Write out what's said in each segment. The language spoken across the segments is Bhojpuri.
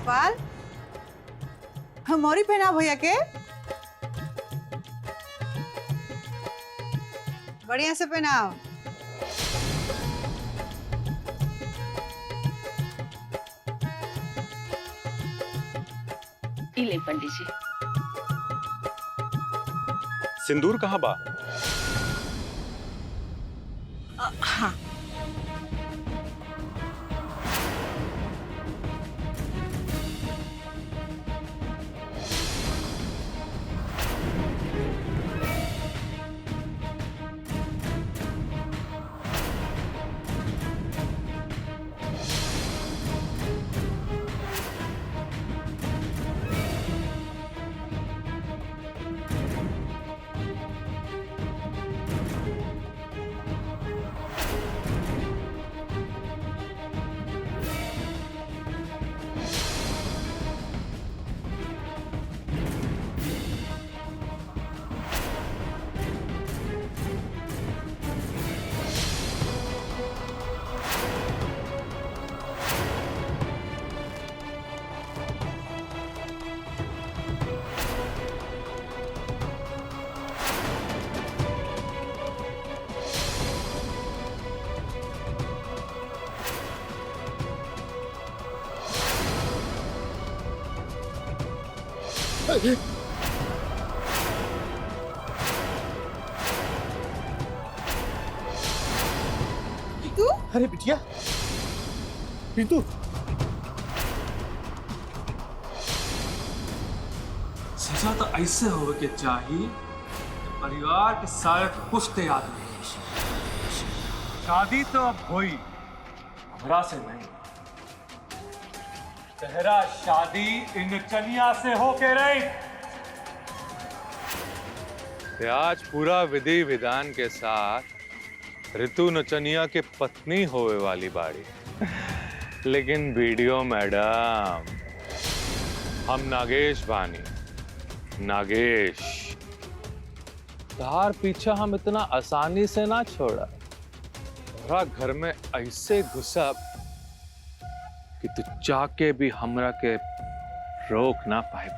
गोपाल, मोरी पहना भैया के बढ़िया से पहनाओ। ले पंडित जी। सिंदूर कहाँ बा? हाँ तू? अरे बिटिया, रितु, सजा तो ऐसे हो के चाहिए परिवार के सारे पुश्ते आदमी। शादी तो अब हुई, हमरा से नहीं। तेरा शादी इन चनिया से होके रही। आज पूरा विधि विधान के साथ ऋतु नचनिया के पत्नी होवे वाली बाड़ी। लेकिन वीडियो मैडम, हम नागेश बानी, नागेश। तार पीछा हम इतना आसानी से ना छोड़ा। तोरा घर में ऐसे घुसा कि तू चाके भी हमरा के रोक ना पाए।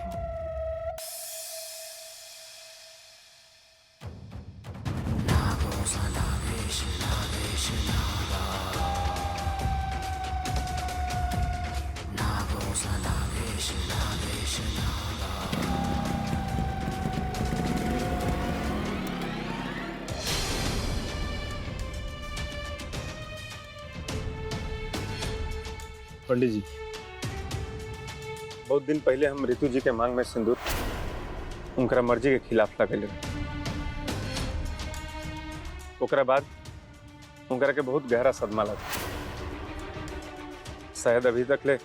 पंडित जी, बहुत दिन पहले हम ऋतु जी के मांग में सिंदूर उनका मर्जी के खिलाफ लगेले। ओकरा बाद उनकरा के बहुत गहरा सदमा लगा। शायद अभी तक ले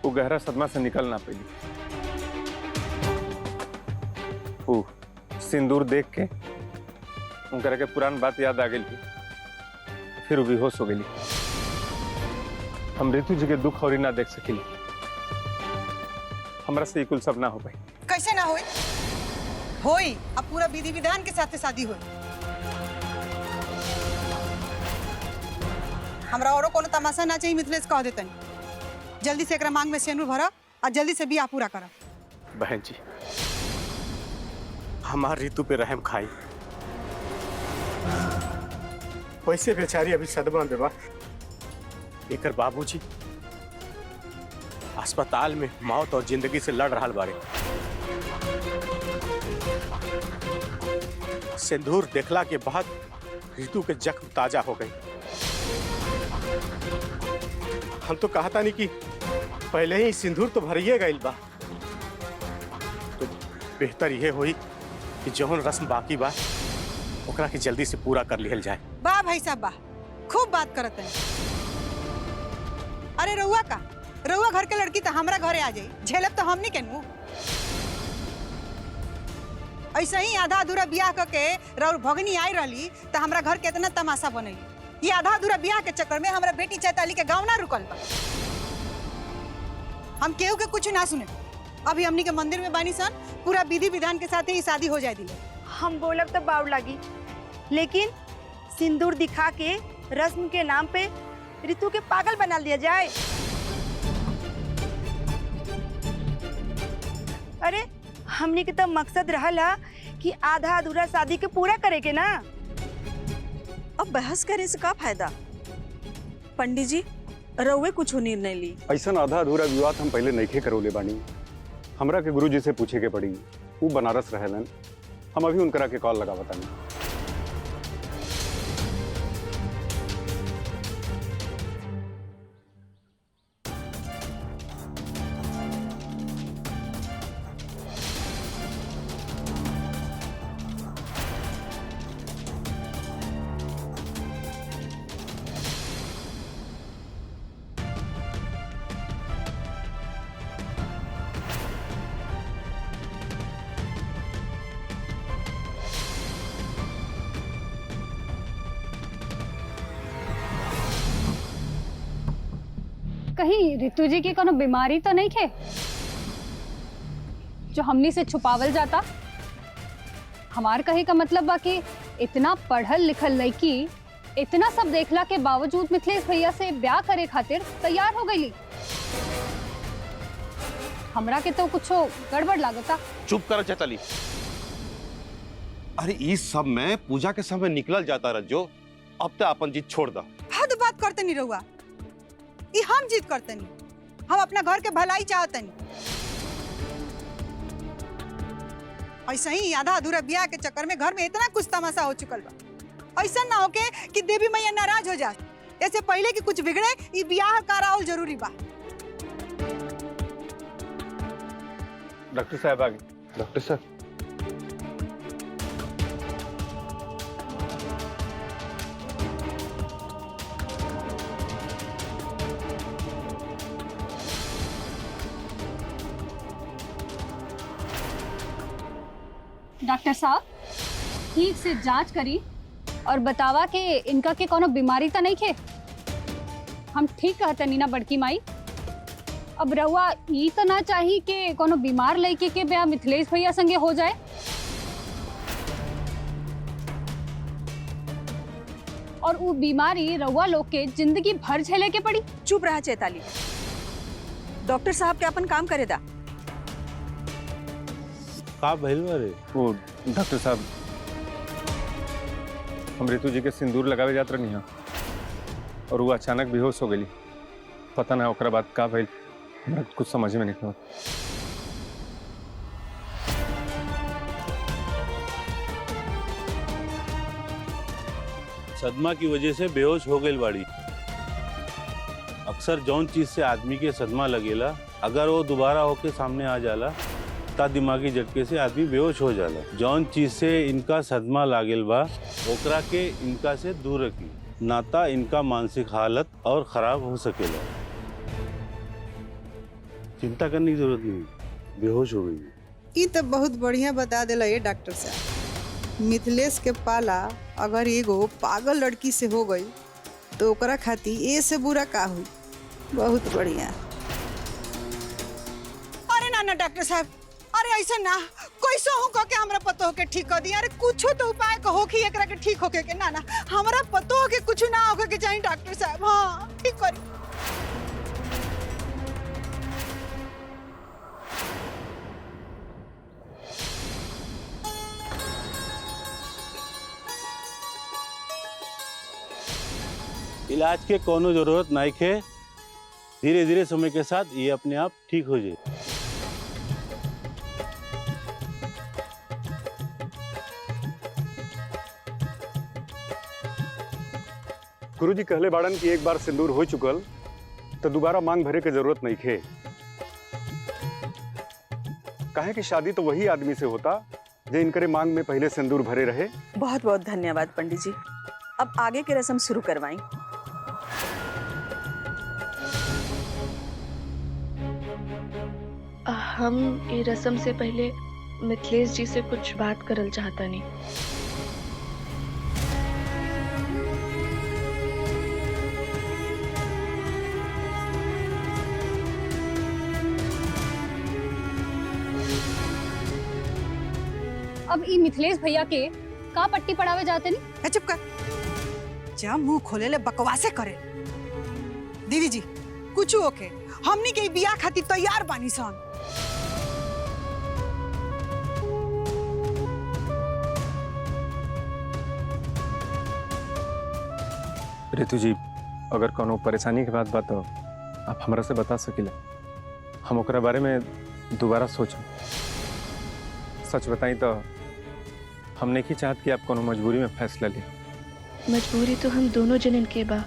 वो गहरा सदमा से निकल ना पाई। वो सिंदूर देख के उनकरा के पुरान बात याद आ गई, फिर वो बेहोश हो गई। हम ऋतु जी के दुख और ना देख सकिले। हमरा से कुल सब ना हो पाई। कैसे ना होई? होई, अब पूरा विधि विधान के साथ शादी होई। हमरा औरो कोनो तमाशा ना चाहिए। मिथिलेश कह देतन, जल्दी से एकरा मांग में सेनूर भरा और जल्दी से बियाह पूरा करा। बहन जी, हमार ऋतु पे रहम खाई। वैसे बेचारी अभी सदमा में बा। एकर बाबूजी अस्पताल में मौत और जिंदगी से लड़ रहा बारे। सिंदूर देखला के बाद ऋतु के जख्म ताजा हो गई। हम तो कहता नहीं कि पहले ही सिंदूर तो भरिए गई बा, तो बेहतर यह हुई कि जौन रस्म बाकी बा ओकरा के जल्दी से पूरा कर लिहल जाए। वाह भाई साहब वाह, खूब बात करत है। अरे रउआ का, रउआ घर के लड़की तो हमरा घरे आ जाई, झेलब तो हमनी के नु। ऐसे ही आधा अधूरा बियाह करके रउर भगनी आई रही तो हमरा घर के इतना तमाशा बनैली। ये आधा अधूरा बियाह के चक्कर में हमरा बेटी चैताली के गाँव ना रुकल बा। हम केहू के कुछ ना सुने। अभी हमनी के मंदिर में बानी सन, पूरा विधि विधान के साथ ही शादी हो जाए दिले। हम बोलब तो बाउर लगी, लेकिन सिंदूर दिखा के रस्म के नाम पे ऋतु के पागल बना दिया जाए। अरे हमनी के तो मकसद रहला कि आधा अधूरा शादी के पूरा करे के ना। अब बहस करे से का फायदा? पंडित जी रउए कुछ निर्णय ली। ऐसा आधा अधूरा विवाद हम पहले नइखे करौले बानी। हमरा के गुरुजी से पूछे के पड़ी। वो बनारस रहेलन, हम अभी उनकरा के कॉल लगा बतानी। कहीं रितु जी की कोनो बीमारी तो नहीं थे जो हमनी से छुपावल जाता? हमार कहे का मतलब बा कि इतना पढ़ल लिखल लड़की इतना सब देखला के बावजूद मिथिलेश भैया से ब्याह करे खातिर तैयार हो गई। हमरा के तो कुछ गड़बड़ लागता। चुप कर चैताली। अरे इस सब में पूजा के समय निकलल जाता रज्जो। अब तो अपन जीत छोड़ दा। हद बात करते नहीं रहुआ। ये हम जीत करते नहीं, हम अपना घर के भलाई चाहते नहीं। ऐसा ही आधा अधूरा ब्याह के चक्कर में घर में इतना कुछ तमाशा हो चुकल बा। ऐसा ना होके कि देवी मैया नाराज हो जाए। ऐसे पहले कि कुछ बिगड़े ये ब्याह करावल जरूरी बा। डॉक्टर साहब आ गए। डॉक्टर साहब, डॉक्टर साहब ठीक से जांच करी और बतावा कि इनका के कोनो बीमारी तो नहीं थे। हम ठीक कहते नीना बड़की माई। अब रहुआ ये तो ना चाहिए कि कोनो बीमार लड़की के ब्याह मिथिलेश भैया संगे हो जाए। और वो बीमारी रहुआ लोग के जिंदगी भर झेले के पड़ी। चुप रहा चैताली। डॉक्टर साहब के अपन काम करे दा। का भइल रे? वो डॉक्टर साहब, हम रितु जी के सिंदूर लगावे जात रहनी और वो अचानक बेहोश हो गई। पता ना ओकरा बाद का भइल, हमरा कुछ समझ में नहीं आया। सदमा की वजह से बेहोश हो गई बाड़ी। अक्सर जौन चीज से आदमी के सदमा लगेला, अगर वो दोबारा होके सामने आ जाला ता दिमागी झटके से आदमी बेहोश हो जाला। जौन चीज से इनका सदमा लागेल बा ओकरा के इनका से दूर रखी, नाता इनका मानसिक हालत और खराब हो सकेला। चिंता करने की जरूरत नहीं, बेहोश हो गई। ये तो बहुत बढ़िया बता दिला ये डॉक्टर साहब। मिथिलेश के पाला अगर एगो पागल लड़की से हो गई तो ओकरा खातिर ए से बुरा का हुई। बहुत बढ़िया। अरे ना ना डॉक्टर साहब, अरे ऐसा ना कोई सो हो के हमरा पतो के ठीक कर दी। अरे कुछ तो उपाय कहो कि एकरा के ठीक होके के। ना ना हमरा पतो के कुछ ना होके के चाहिए डॉक्टर साहब। हाँ ठीक करी। इलाज के कोनो जरूरत नहीं है। धीरे धीरे समय के साथ ये अपने आप ठीक हो जाए। गुरुजी कहले बाड़न कि एक बार सिंदूर हो चुकल तो दोबारा मांग भरे के जरूरत नहीं खे। काहे कि शादी तो वही आदमी से होता जो इनकरे मांग में पहले सिंदूर भरे रहे। बहुत बहुत धन्यवाद पंडित जी। अब आगे की रस्म शुरू करवाएं। हम ये रस्म से पहले मिथिलेश जी से कुछ बात करल चाहता नहीं। अब ई मिथिलेश भैया के का पट्टी पड़ावे जाते नहीं। चुप कर। जब मुंह खोले ले बकवासे करे। दीदी जी कुछ ओके, हमनी के बियाह खातिर तैयार बानी सन। रितु जी, अगर कोनो परेशानी के बात बा तो आप हमरा से बता सकिला। हम ओकरा बारे में दोबारा सोचब। सच बताई तो हम नहीं चाहत कि आप कोनो मजबूरी में फैसला ले। मजबूरी तो हम दोनों जनन के बा,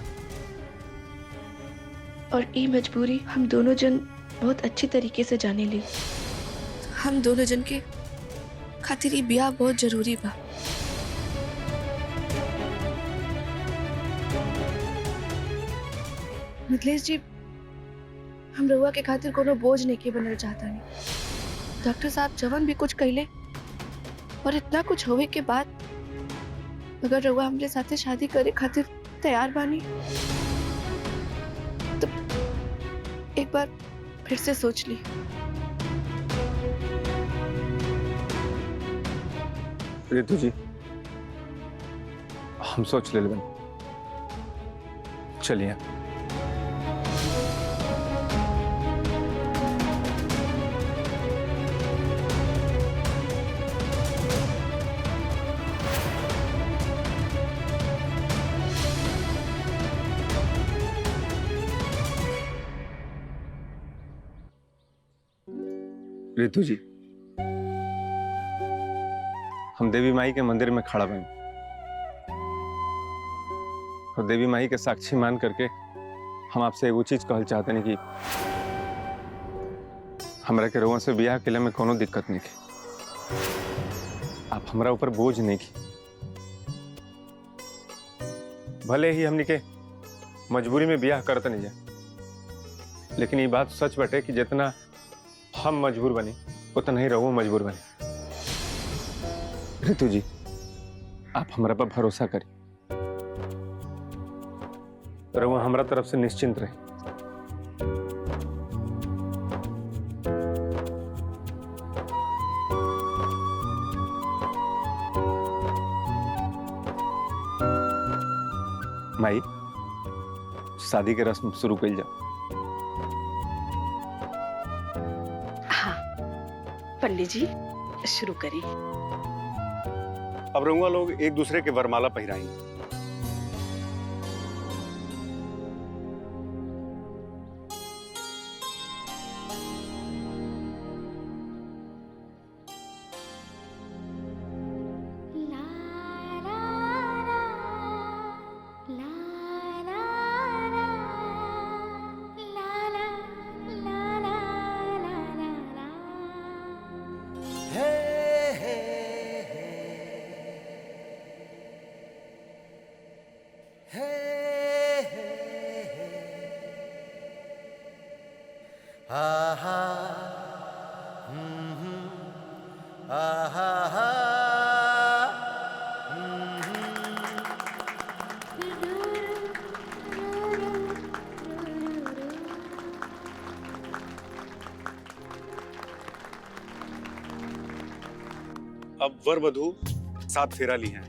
और ये मजबूरी हम दोनों जन बहुत अच्छी तरीके से जाने ली। हम दोनों जन के खातिर ये ब्याह बहुत जरूरी बा। मिथिलेश जी, हम रउआ के खातिर कोनो बोझ नहीं के बनल चाहता नहीं। डॉक्टर साहब जवन भी कुछ कहले और इतना कुछ होवे के बाद अगर रउआ हमरे साथे शादी करे खातिर तैयार बानी तो एक बार फिर से सोच ली। रितु जी, हम सोच ले लेबन। चलिए। रितु जी, हम देवी माई के मंदिर में खड़ा बन और देवी माई के साक्षी मान करके हम आपसे एगो चीज कहल चाहते हैं कि हमरा के रउआ से ब्याह के लिए में कोनो दिक्कत नहीं की। आप हमरा ऊपर बोझ नहीं की। भले ही हमनी के मजबूरी में ब्याह करते नहीं जाए, लेकिन ये बात सच बटे कि जितना हम मजबूर बने उतना ही रहो मजबूर बने। रितु जी, आप हमरा पर भरोसा करिए। रहो हमरा तरफ से निश्चिंत रहे। माई, शादी के रस्म शुरू कइल जाओ। पंडित जी, शुरू करी। अब रउआ लोग एक दूसरे के वरमाला पहिराई। अब वर वधू 7 फेरा ली हैं।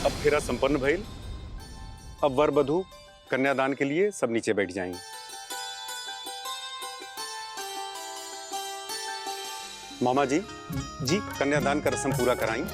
अब फेरा संपन्न भइल। अब वर वधू कन्यादान के लिए सब नीचे बैठ जाएंगे। मामा जी कन्यादान का रस्म पूरा कराएं।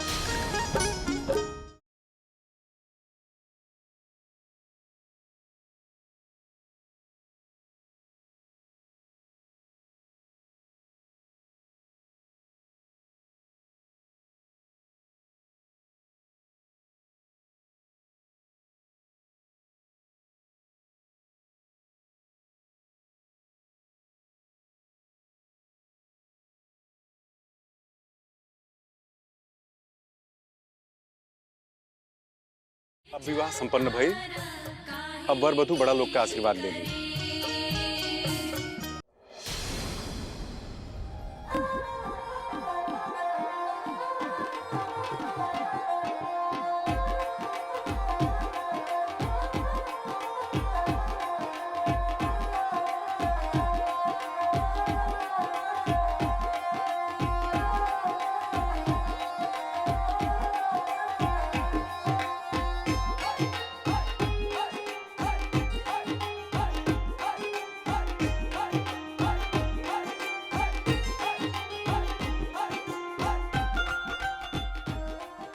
अब विवाह संपन्न भई, अब वर वधु बड़ा लोग का आशीर्वाद ले ली।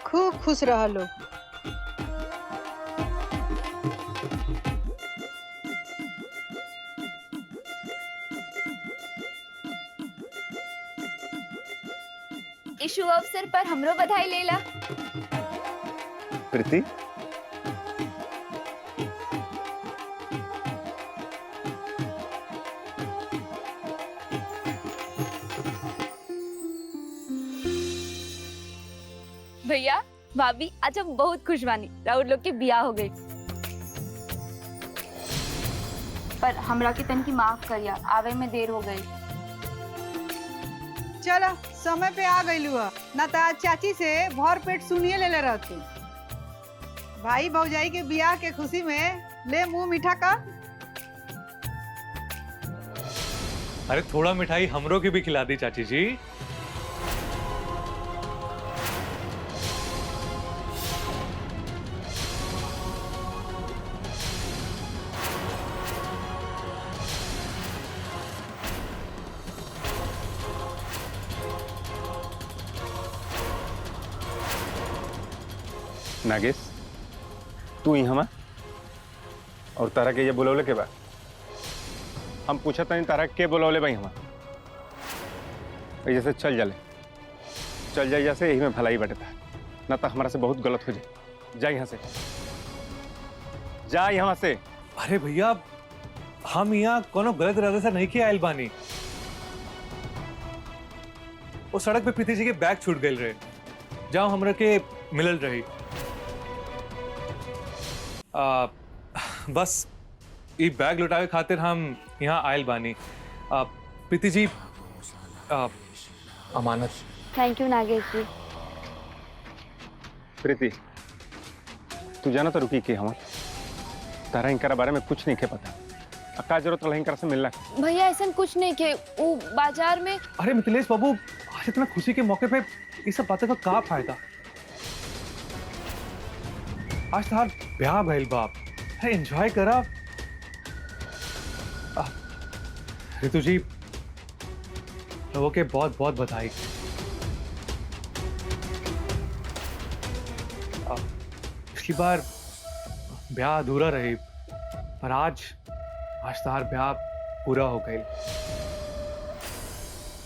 खूब खुश रह लो। इस शुभ अवसर पर हमरो बधाई लेला। प्रीति, भैया भाभी आज हम बहुत खुश बानी, राउर लोग के बियाह हो गई। पर हमरा के तन की माफ करिया, आवे में देर हो गई। चलो समय पे आ गई हुआ, ना तो आज चाची से भर पेट सुनिए ले रहती। भाई भौजाई के बियाह के खुशी में ले मुंह मीठा कर। अरे थोड़ा मिठाई हमरों की भी खिला दी चाची जी। नागेश, तू ही हमा और तारा के ये बुलौले के बाद हम पूछा नहीं तारा के बुलौले भाई हमा जैसे चल जाए जैसे यही में भलाई बटता ना तो हमारा से बहुत गलत हो जाए। जा यहाँ से, जा यहाँ से। अरे भैया हम यहाँ कोनो गलत इरादे से नहीं किया आयल बानी। वो सड़क पे प्रीति जी के बैग छूट गए रहे, जाओ हमरा के मिलल रही। बस ये बैग लुटावे खातिर हम यहाँ आयल बानी। प्रीति जी अमानत। थैंक यू नागेश जी। प्रीति, तू जाना तो रुकी के हम तारा इनका बारे में कुछ नहीं के पता। का जरूरत रहा इनका से मिलना? भैया ऐसा कुछ नहीं के, वो बाजार में। अरे मिथिलेश बाबू, आज इतना खुशी के मौके पे ये सब बातें का फायदा? आज तार ब्याह भइल बाप, एंजॉय करा। ऋतु जी लोगों के बहुत बहुत बधाई। पिछली बार ब्याह अधूरा रही, पर आज तार ब्याह पूरा हो गई।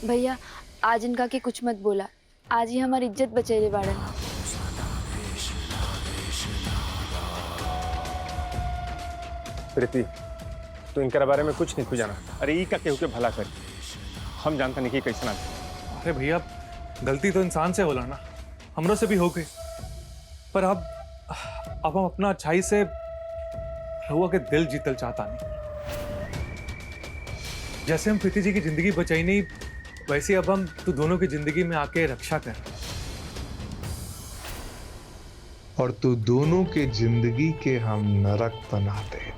भैया आज इनका के कुछ मत बोला, आज ही हमारी इज्जत बचेले बाड़न। प्रीति, तू इनके बारे में कुछ नहीं जाना। अरे ई का केहू के भला कर, हम जानते नहीं कि कैसे ना। अरे भैया गलती तो इंसान से होला ना, हमरों से भी हो गई। पर अब हम अपना अच्छाई से रहुआ के दिल जीतल चाहता नहीं। जैसे हम प्रीति जी की जिंदगी बचाई नहीं, वैसे अब हम तू दोनों की जिंदगी में आके रक्षा कर और तू दोनों के जिंदगी के हम नरक बना दे।